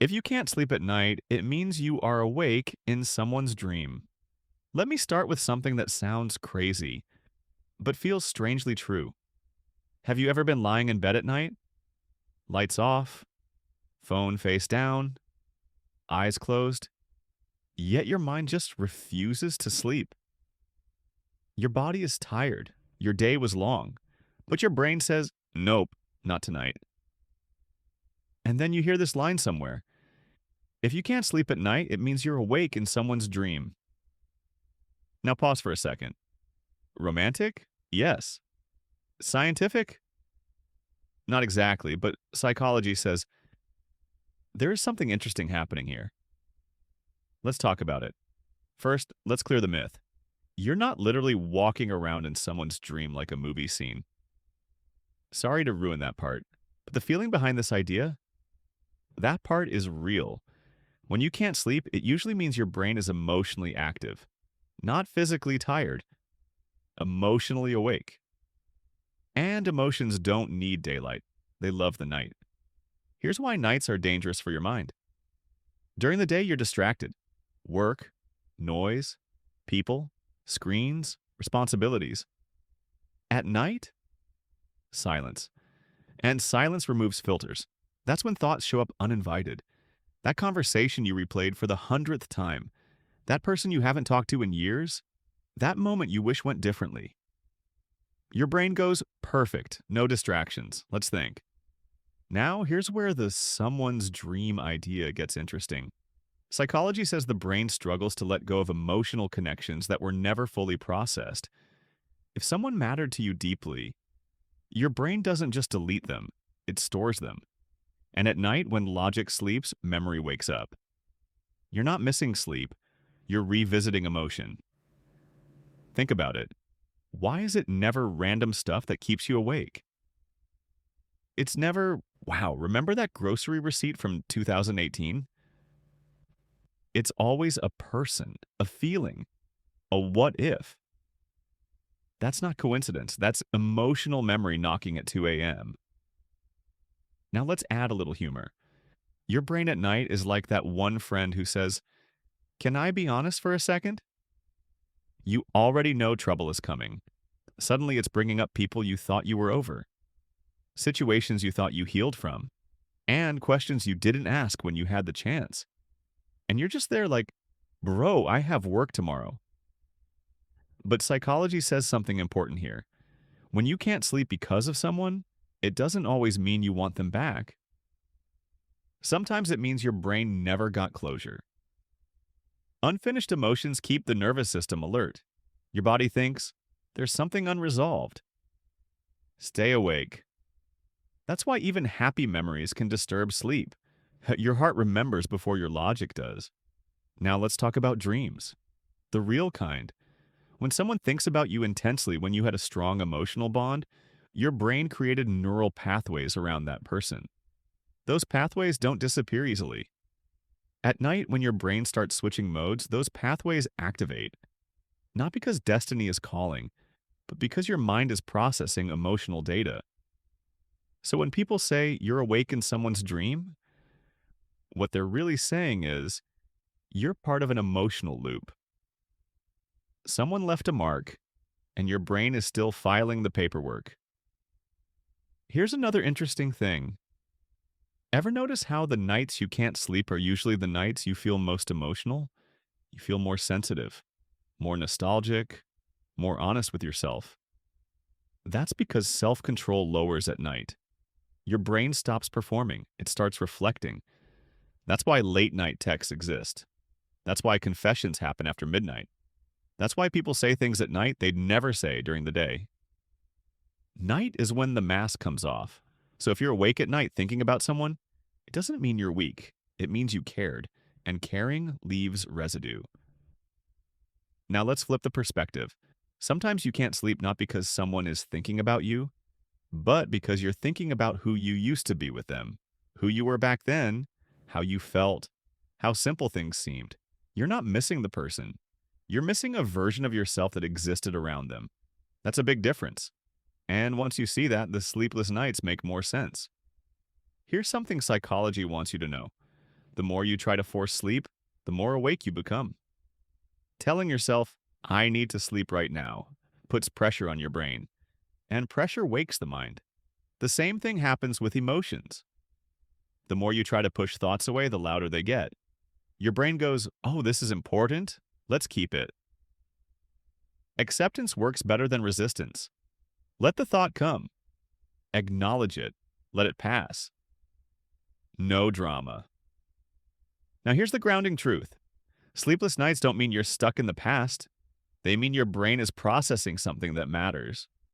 If you can't sleep at night, it means you are awake in someone's dream. Let me start with something that sounds crazy, but feels strangely true. Have you ever been lying in bed at night? Lights off, phone face down, eyes closed, yet your mind just refuses to sleep. Your body is tired, your day was long, but your brain says, nope, not tonight. And then you hear this line somewhere. If you can't sleep at night, it means you're awake in someone's dream. Now pause for a second. Romantic? Yes. Scientific? Not exactly, but psychology says there is something interesting happening here. Let's talk about it. First, let's clear the myth. You're not literally walking around in someone's dream like a movie scene. Sorry to ruin that part, but the feeling behind this idea, that part is real. When you can't sleep, it usually means your brain is emotionally active, not physically tired, emotionally awake. And emotions don't need daylight. They love the night. Here's why nights are dangerous for your mind. During the day, you're distracted. Work, noise, people, screens, responsibilities. At night, silence. And silence removes filters. That's when thoughts show up uninvited. That conversation you replayed for the 100th time, that person you haven't talked to in years, that moment you wish went differently. Your brain goes, perfect, no distractions. Let's think. Now, here's where the someone's dream idea gets interesting. Psychology says the brain struggles to let go of emotional connections that were never fully processed. If someone mattered to you deeply, your brain doesn't just delete them, it stores them. And at night, when logic sleeps, memory wakes up. You're not missing sleep, you're revisiting emotion. Think about it. Why is it never random stuff that keeps you awake? It's never, wow, remember that grocery receipt from 2018? It's always a person, a feeling, a what if. That's not coincidence. That's emotional memory knocking at 2 a.m. Now let's add a little humor. Your brain at night is like that one friend who says, can I be honest for a second? You already know trouble is coming. Suddenly it's bringing up people you thought you were over, situations you thought you healed from, and questions you didn't ask when you had the chance. And you're just there like, bro, I have work tomorrow. But psychology says something important here. When you can't sleep because of someone, it doesn't always mean you want them back. Sometimes it means your brain never got closure. Unfinished emotions keep the nervous system alert. Your body thinks, there's something unresolved. Stay awake. That's why even happy memories can disturb sleep. Your heart remembers before your logic does. Now let's talk about dreams. The real kind. When someone thinks about you intensely when you had a strong emotional bond, your brain created neural pathways around that person. Those pathways don't disappear easily. At night, when your brain starts switching modes, those pathways activate. Not because destiny is calling, but because your mind is processing emotional data. So when people say you're awake in someone's dream, what they're really saying is, you're part of an emotional loop. Someone left a mark, and your brain is still filing the paperwork. Here's another interesting thing. Ever notice how the nights you can't sleep are usually the nights you feel most emotional? You feel more sensitive, more nostalgic, more honest with yourself. That's because self-control lowers at night. Your brain stops performing, it starts reflecting. That's why late-night texts exist. That's why confessions happen after midnight. That's why people say things at night they'd never say during the day. Night is when the mask comes off. So if you're awake at night thinking about someone, it doesn't mean you're weak. It means you cared. And caring leaves residue. Now let's flip the perspective. Sometimes you can't sleep not because someone is thinking about you, but because you're thinking about who you used to be with them, who you were back then, how you felt, how simple things seemed. You're not missing the person. You're missing a version of yourself that existed around them. That's a big difference. And once you see that, the sleepless nights make more sense. Here's something psychology wants you to know. The more you try to force sleep, the more awake you become. Telling yourself, I need to sleep right now, puts pressure on your brain, and pressure wakes the mind. The same thing happens with emotions. The more you try to push thoughts away, the louder they get. Your brain goes, oh, this is important? Let's keep it. Acceptance works better than resistance. Let the thought come. Acknowledge it. Let it pass. No drama. Now here's the grounding truth. Sleepless nights don't mean you're stuck in the past. They mean your brain is processing something that matters.